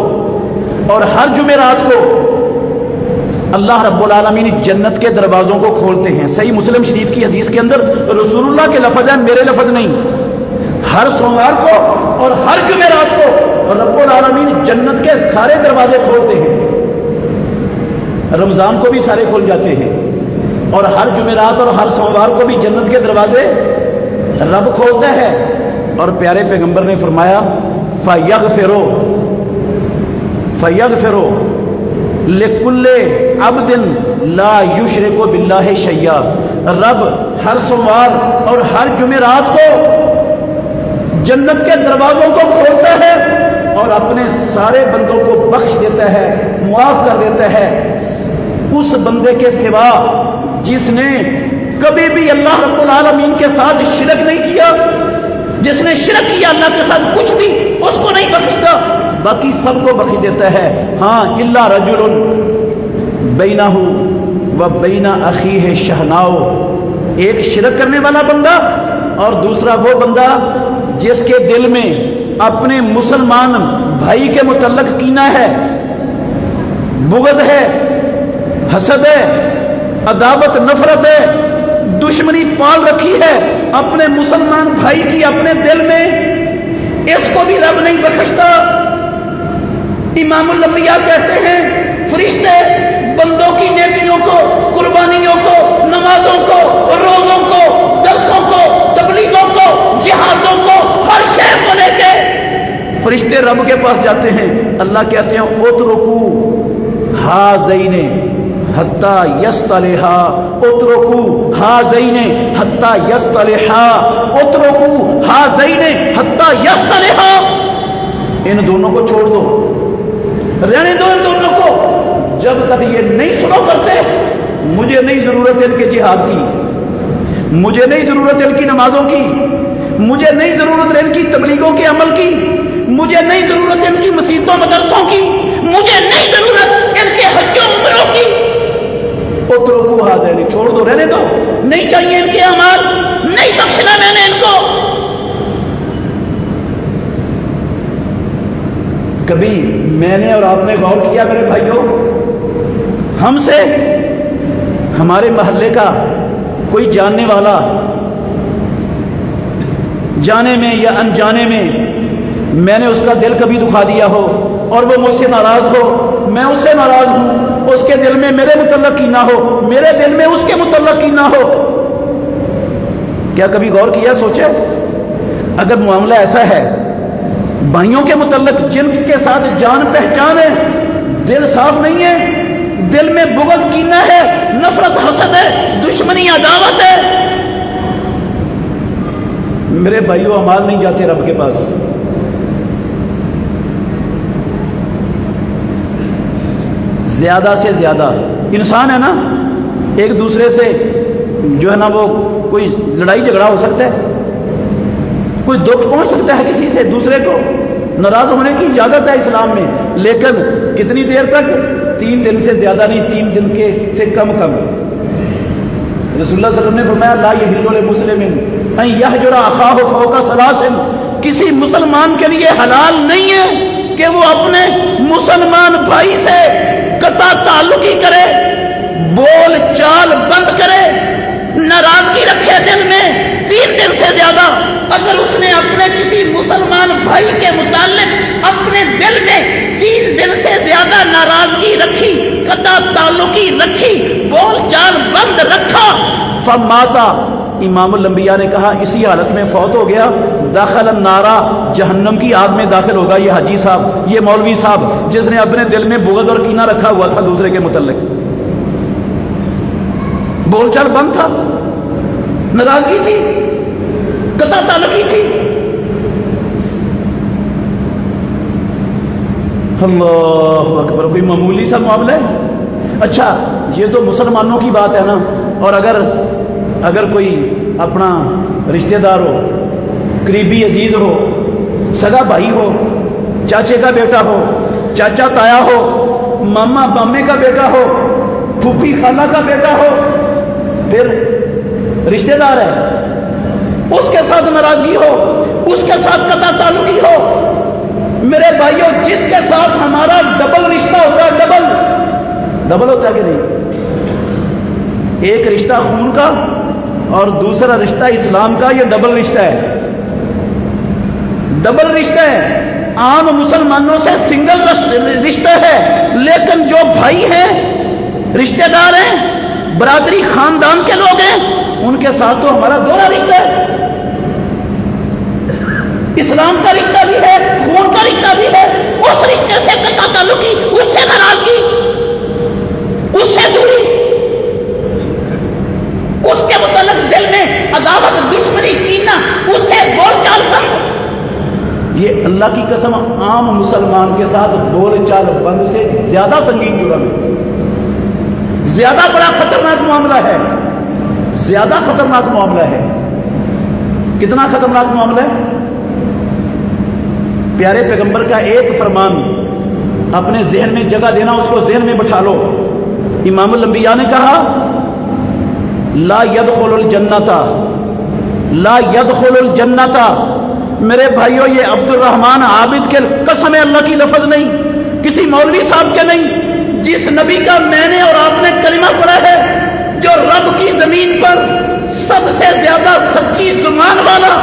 A: اور ہر جمعرات کو اللہ رب العالمین جنت کے دروازوں کو کھولتے ہیں. صحیح مسلم شریف کی حدیث کے اندر رسول اللہ کے لفظ ہیں، میرے لفظ نہیں. ہر سوموار کو اور ہر جمعرات کو رب العالمین جنت کے سارے دروازے کھولتے ہیں. رمضان کو بھی سارے کھل جاتے ہیں، اور ہر جمعرات اور ہر سوموار کو بھی جنت کے دروازے رب کھولتا ہے. اور پیارے پیغمبر نے فرمایا فَيَغْفِرُ لِكُلِّ عَبْدٍ لَا يُشْرِكُ بِاللَّهِ شَيْئًا. رب ہر سوموار اور ہر جمعرات کو جنت کے دروازوں کو کھولتا ہے اور اپنے سارے بندوں کو بخش دیتا ہے، معاف کر دیتا ہے، اس بندے کے سوا جس نے کبھی بھی اللہ رب العالمین کے ساتھ شرک نہیں کیا. جس نے شرک کیا اللہ کے ساتھ کچھ بھی، اس کو نہیں بخشتا، باقی سب کو بخش دیتا ہے. ہاں الا رجل بینہ و بین اخیہ شحناء، ایک شرک کرنے والا بندہ اور دوسرا وہ بندہ جس کے دل میں اپنے مسلمان بھائی کے متعلق کینہ ہے، بغض ہے، حسد ہے، عداوت نفرت ہے، دشمنی پال رکھی ہے اپنے مسلمان بھائی کی اپنے دل میں، اس کو بھی رب نہیں بخشتا. امام الانبیاء کہتے ہیں فرشتے بندوں کی نیکیوں کو، قربانیوں کو، نمازوں کو، روزوں کو، درسوں کو، تبلیغوں کو، جہادوں کو، ہر شے کو لے کے فرشتے رب کے پاس جاتے ہیں. اللہ کہتے ہیں اترکو ہذین حتی یصطلحا، اترکو ہذین حتی یصطلحا، اترکو ہذین حتی یصطلحا. ان دونوں کو چھوڑ دو، رہنے دو ان دونوں کو، جب تک یہ نہیں سنو کرتے. مجھے نہیں ضرورت ان کے جہاد کی، مجھے نہیں ضرورت ان کی نمازوں کی، مجھے نہیں ضرورت ان کی تبلیغوں کے عمل کی، مجھے نہیں ضرورت ان کی مسیتوں مدرسوں کی، مجھے نہیں ضرورت ان کے حج و عمروں کی. اترکو ہذین، چھوڑ دو، رہنے دو، نہیں چاہیے ان کے اعمال، نہیں بخشنا میں نے ان کو. کبھی میں نے اور آپ نے غور کیا میرے بھائیوں، ہم سے ہمارے محلے کا کوئی جاننے والا جانے میں یا انجانے میں نے اس کا دل کبھی دکھا دیا ہو اور وہ مجھ سے ناراض ہو، میں اس سے ناراض ہوں، اس کے دل میں میرے متعلق کینہ ہو، میرے دل میں اس کے متعلق کینہ ہو. کیا کبھی غور کیا، سوچے اگر معاملہ ایسا ہے بھائیوں کے متعلق جن کے ساتھ جان پہچان ہے، دل صاف نہیں ہے، دل میں بغض کینہ ہے، نفرت حسد ہے، دشمنی عداوت ہے، میرے بھائیوں اعمال نہیں جاتے رب کے پاس. زیادہ سے زیادہ انسان ہے نا، ایک دوسرے سے جو ہے نا وہ کوئی لڑائی جھگڑا ہو سکتا ہے، کوئی دکھ پہنچ سکتا ہے کسی سے، دوسرے کو ناراض ہونے کی اجازت ہے اسلام میں، لیکن کتنی دیر تک؟ 3 دن سے زیادہ نہیں، 3 دن کے سے کم. رسول اللہ صلی اللہ علیہ وسلم نے فرمایا لا یحل لمسلم ان یہجر اخاہ فوق 3، کسی مسلمان کے لیے حلال نہیں ہے کہ وہ اپنے مسلمان بھائی سے قطع تعلقی کرے، بول چال بند کرے، ناراضگی رکھے دل میں 3 دن سے زیادہ. اگر اس نے اپنے کسی مسلمان بھائی کے متعلق اپنے دل میں 3 دن سے زیادہ ناراضگی رکھی، قطع تعلقی رکھی، بول چال بند رکھا، فماتا، امام الانبیاء نے کہا اسی حالت میں فوت ہو گیا، داخل النار، جہنم کی آگ میں داخل ہوگا. یہ حاجی صاحب، یہ مولوی صاحب جس نے اپنے دل میں بغض اور کینہ رکھا ہوا تھا دوسرے کے متعلق، بول چال بند تھا، ناراضگی تھی، قطع تعلقی تھی. اللہ اکبر، کوئی معمولی سا معاملہ ہے؟ اچھا یہ تو مسلمانوں کی بات ہے نا، اور اگر کوئی اپنا رشتہ دار ہو، قریبی عزیز ہو، سگا بھائی ہو، چاچے کا بیٹا ہو، چاچا تایا ہو، ماما مامے کا بیٹا ہو، پھوپھی خالہ کا بیٹا ہو، پھر رشتہ دار ہے، اس کے ساتھ ناراضگی ہو، اس کے ساتھ قطع تعلقی ہو، میرے بھائیوں جس کے ساتھ ہمارا ڈبل رشتہ ہوتا ہے، ڈبل ہوتا ہے کہ نہیں؟ ایک رشتہ خون کا اور دوسرا رشتہ اسلام کا، یہ ڈبل رشتہ ہے، ڈبل رشتہ ہے۔ عام مسلمانوں سے سنگل رشتہ ہے، لیکن جو بھائی ہیں، رشتہ دار ہیں، برادری خاندان کے لوگ ہیں، ان کے ساتھ تو ہمارا دوہرا رشتہ ہے۔ اسلام کا رشتہ بھی ہے، خون کا رشتہ بھی ہے، اس رشتے سے قطع تعلقی، اس سے ناراضگی، اس سے دوری، اس کے متعلق دل میں عداوت، دشمنی، کینہ، اس سے بول چال بند، یہ اللہ کی قسم عام مسلمان کے ساتھ بول چال بند سے زیادہ سنگین جرم ہے، زیادہ بڑا خطرناک معاملہ ہے، زیادہ خطرناک معاملہ ہے۔ کتنا خطرناک معاملہ ہے؟ پیارے پیغمبر کا ایک فرمان اپنے ذہن میں جگہ دینا، اس کو ذہن میں بٹھا لو۔ امام الانبیاء نے کہا لا يدخل الجنت، لا يدخل الجنت۔ میرے بھائیوں یہ عبد الرحمن عابد کے قسم اللہ کی لفظ نہیں، کسی مولوی صاحب کے نہیں، جس نبی کا میں نے اور آپ نے کلمہ پڑھا ہے، جو رب کی زمین پر سب سے زیادہ سچی زبان والا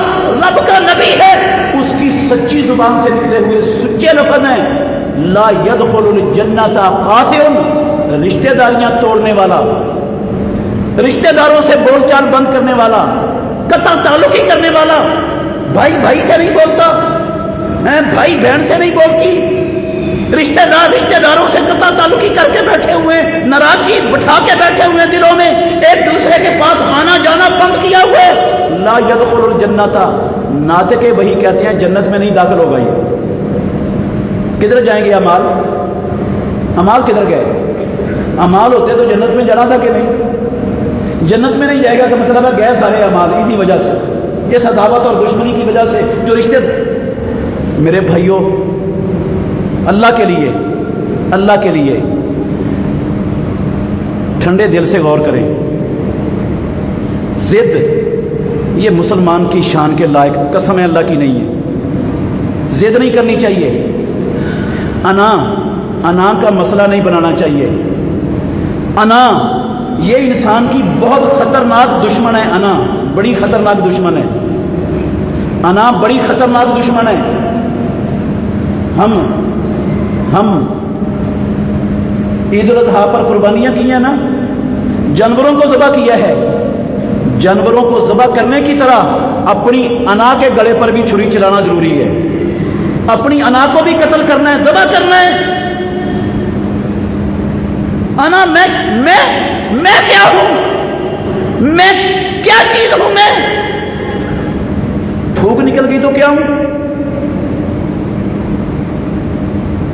A: رب کا نبی ہے، اس کی سچی زبان سے نکلے ہوئے سچے لفظ ہیں لا يدخل الجنت قاطع، رشتہ داریاں توڑنے والا، رشتہ داروں سے بول چال بند کرنے والا، قطع تعلقی کرنے والا، بھائی بھائی سے نہیں بولتا، بھائی بہن سے نہیں بولتی، رشتہ دار رشتہ داروں سے قطع تعلقی کر کے بیٹھے ہوئے، ناراضگی بٹھا کے بیٹھے ہوئے، دلوں میں ایک دوسرے کے پاس آنا جانا بند کیا ہوا ہے، لا يدخل الجنت۔ ناطق وہی کہتے ہیں جنت میں نہیں داخل ہوگا۔ یہ کدھر جائیں گے اعمال؟ اعمال کدھر گئے؟ اعمال ہوتے تو جنت میں جانا تھا کہ نہیں؟ جنت میں نہیں جائے گا کہ مطلب ہے گئے سارے اعمال، اسی وجہ سے، اس عداوت اور دشمنی کی وجہ سے جو رشتے۔ میرے بھائیوں اللہ کے لیے، اللہ کے لیے ٹھنڈے دل سے غور کریں۔ ضد یہ مسلمان کی شان کے لائق قسم اللہ کی نہیں ہے، ضد نہیں کرنی چاہیے، انا کا مسئلہ نہیں بنانا چاہیے۔ انا یہ انسان کی بہت خطرناک دشمن ہے، انا بڑی خطرناک دشمن ہے، انا بڑی خطرناک دشمن ہے۔ ہم عید الاضحیٰ پر قربانیاں کی ہیں نا، جانوروں کو ذبح کیا ہے، جانوروں کو ذبح کرنے کی طرح اپنی انا کے گلے پر بھی چھری چلانا ضروری ہے، اپنی انا کو بھی قتل کرنا ہے، ذبح کرنا ہے۔ انا میں کیا ہوں؟ میں کیا چیز ہوں؟ میں پھوک نکل گئی تو کیا ہوں؟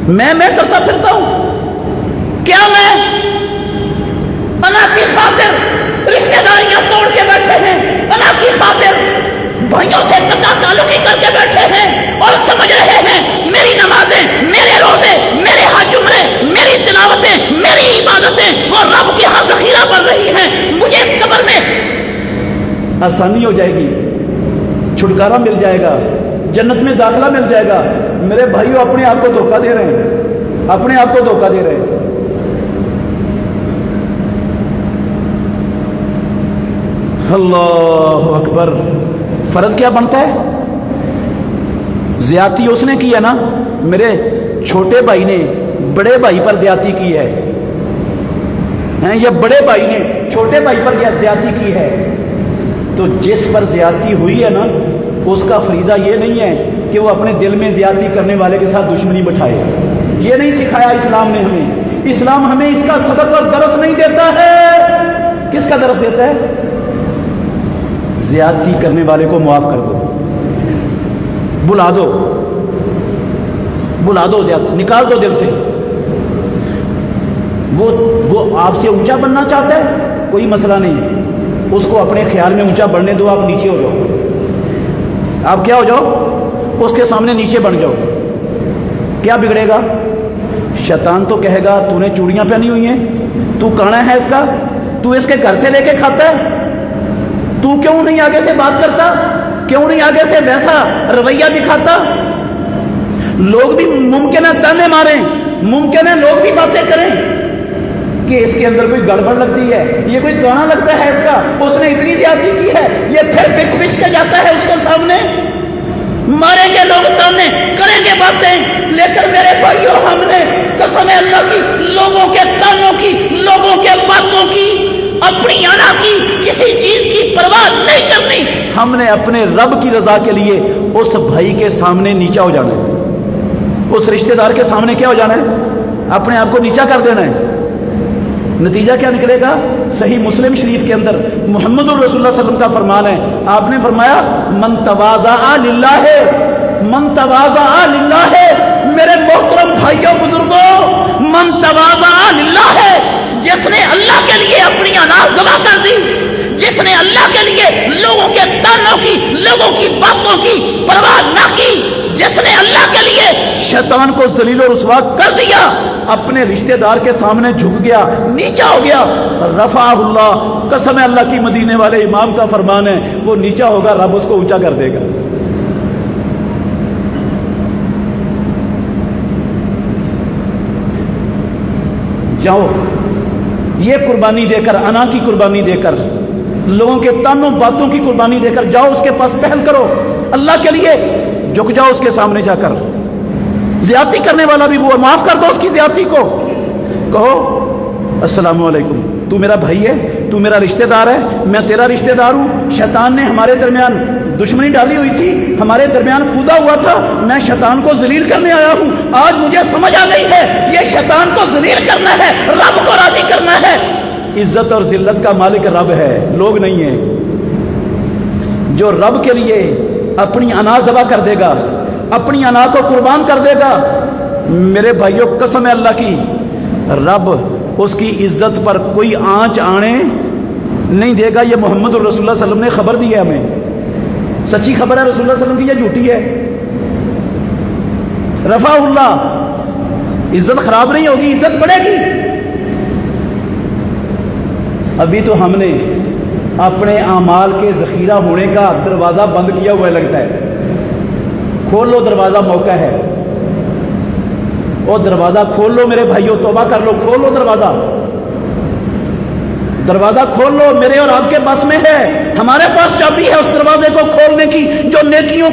A: میں کرتا پھرتا ہوں کیا؟ میں انا کی خاطر رشتہ داریاں توڑ کے بیٹھے ہیں، انا کی خاطر بھائیوں سے قطع تعلقی کر کے بیٹھے ہیں اور سمجھ رہے ہیں میری نمازیں، میرے روزے، میرے حج عمرے، میری تلاوتیں، میری عبادتیں اور رب کے ہاں ذخیرہ بن رہی ہیں، مجھے قبر میں آسانی ہو جائے گی، چھٹکارا مل جائے گا، جنت میں داخلہ مل جائے گا۔ میرے بھائیوں اپنے آپ کو دھوکہ دے رہے ہیں، اپنے آپ کو دھوکہ دے رہے ہیں۔ اللہ اکبر۔ فرض کیا بنتا ہے؟ زیادتی اس نے کی ہے نا، میرے چھوٹے بھائی نے بڑے بھائی پر زیادتی کی ہے، یا بڑے بھائی نے چھوٹے بھائی پر زیادتی کی ہے، تو جس پر زیادتی ہوئی ہے نا، اس کا فریضہ یہ نہیں ہے کہ وہ اپنے دل میں زیادتی کرنے والے کے ساتھ دشمنی بٹھائے۔ یہ نہیں سکھایا اسلام نے ہمیں۔ اسلام ہمیں اس کا سبق اور درس نہیں دیتا ہے۔ کس کا درس دیتا ہے؟ زیادتی کرنے والے کو معاف کر دو، بلا دو، بلا دو زیادہ، نکال دو دل سے. وہ آپ سے اونچا بننا چاہتا ہے، کوئی مسئلہ نہیں ہے، اس کو اپنے خیال میں اونچا بڑھنے دو، آپ نیچے ہو جاؤ. آپ کیا ہو جاؤ؟ اس کے سامنے نیچے بن جاؤ. کیا بگڑے گا؟ شیطان تو کہے گا تو نے چوڑیاں پہنی ہوئی ہیں، تو کانا ہے اس کا، تو اس کے گھر سے لے کے کھاتا ہے، تو کیوں نہیں آگے سے بات کرتا، کیوں نہیں آگے سے ویسا رویہ دکھاتا. لوگ بھی ممکن ہے تانے ماریں، ممکن ہے لوگ بھی باتیں کریں کہ اس کے اندر کوئی گڑبڑ لگتی ہے، یہ کوئی گانا لگتا ہے اس کا، اس نے اتنی زیادتی کی ہے، یہ پھر بچ بچ کے جاتا ہے اس کو سامنے. ماریں گے لوگ سامنے، کریں گے باتیں، لیکن میرے بھائیوں ہم نے قسم اللہ کی لوگوں کے تانوں کی، لوگوں کے باتوں کی، اپنی انا کی، کسی چیز کی پرواہ نہیں کرنی. ہم نے اپنے رب کی رضا کے لیے اس بھائی کے سامنے نیچا ہو جانا ہے، اس رشتہ دار کے سامنے کیا ہو جانا ہے؟ اپنے آپ کو نیچا کر دینا ہے. نتیجہ کیا نکلے گا؟ صحیح مسلم شریف کے اندر محمد الرسول اللہ صلی اللہ علیہ وسلم کا فرمان ہے، آپ نے فرمایا من تواضع للہ، من تواضع للہ. میرے محترم بھائیوں بزرگوں، من تواضع للہ، جس نے اللہ کے لیے اپنی انا ذبح کر دی، جس نے اللہ کے لیے لوگوں کے تانوں کی، لوگوں کی باتوں کی پرواہ نہ کی، جس نے اللہ کے لیے شیطان کو ذلیل و رسوا کر دیا، اپنے رشتہ دار کے سامنے جھک گیا، نیچا ہو گیا، رفعہ اللہ، قسم اللہ کی مدینے والے امام کا فرمان ہے، وہ نیچا ہوگا رب اس کو اونچا کر دے گا. جاؤ یہ قربانی دے کر، انا کی قربانی دے کر، لوگوں کے تانوں باتوں کی قربانی دے کر جاؤ، اس کے پاس پہل کرو، اللہ کے لیے جھک جاؤ اس کے سامنے جا کر. زیادتی کرنے والا بھی وہ، معاف کر دو اس کی زیادتی کو، کہو السلام علیکم، تو میرا بھائی ہے، تو میرا رشتہ دار ہے، میں تیرا رشتہ دار ہوں. شیطان نے ہمارے درمیان دشمنی ڈالی ہوئی تھی، ہمارے درمیان کودا ہوا تھا، میں شیطان کو ذلیل کرنے آیا ہوں. آج مجھے سمجھ آ گئی ہے یہ شیطان کو ذلیل کرنا ہے، رب کو راضی کرنا ہے. عزت اور ذلت کا مالک رب ہے، لوگ نہیں ہیں. جو رب کے لیے اپنی انا ذبح کر دے گا، اپنی انا کو قربان کر دے گا، میرے بھائیوں قسم ہے اللہ کی، رب اس کی عزت پر کوئی آنچ آنے نہیں دے گا. یہ محمد الرسول اللہ صلی اللہ علیہ وسلم نے خبر دی ہے ہمیں، سچی خبر ہے رسول اللہ صلی اللہ علیہ وسلم کی، یہ جھوٹی ہے. رفع اللہ، عزت خراب نہیں ہوگی، عزت بڑھے گی. ابھی تو ہم نے اپنے اعمال کے ذخیرہ ہونے کا دروازہ بند کیا ہوا لگتا ہے. کھول لو دروازہ، موقع ہے، وہ دروازہ کھول لو میرے بھائیوں، توبہ کر لو، کھول لو دروازہ، دروازہ کھول لو. میرے اور آپ کے پاس میں ہے، ہمارے پاس چابی ہے اس دروازے کو کھولنے کی، جو نیکیوں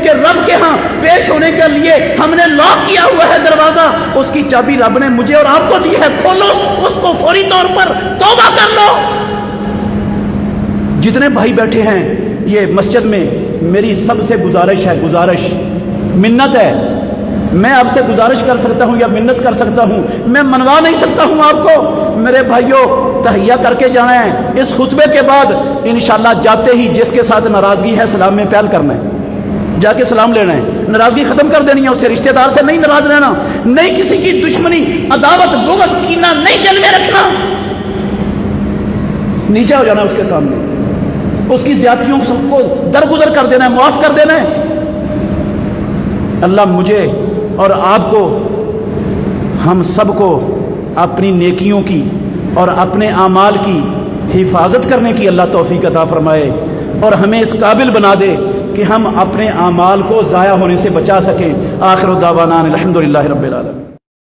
A: کے رب کے ہاں پیش ہونے کے لیے ہم نے لاک کیا ہوا ہے دروازہ. اس کی چابی رب نے مجھے اور آپ کو دی ہے، کھولو اس کو فوری طور پر، توبہ کر لو. جتنے بھائی بیٹھے ہیں یہ مسجد میں، میری سب سے گزارش ہے، گزارش منت ہے، میں آپ سے گزارش کر سکتا ہوں یا منت کر سکتا ہوں، میں منوا نہیں سکتا ہوں آپ کو. میرے بھائیوں تحیہ کر کے جانا ہے. اس خطبے کے بعد انشاءاللہ جاتے ہی جس کے ساتھ ناراضگی ہے سلام میں پہل کرنا ہے، جا کے سلام لینا ہے، ناراضگی ختم کر دینی ہے. اس سے رشتہ دار سے نہیں ناراض رہنا، نہیں کسی کی دشمنی، عداوت، بغض، کینہ نہیں دل میں رکھنا. نیچا ہو جانا اس کے سامنے، اس کی زیادتیوں کو درگزر کر دینا ہے، معاف کر دینا ہے. اللہ مجھے اور آپ کو، ہم سب کو اپنی نیکیوں کی اور اپنے اعمال کی حفاظت کرنے کی اللہ توفیق عطا فرمائے، اور ہمیں اس قابل بنا دے کہ ہم اپنے اعمال کو ضائع ہونے سے بچا سکیں. آخر دعوانا الحمدللہ رب العالمین.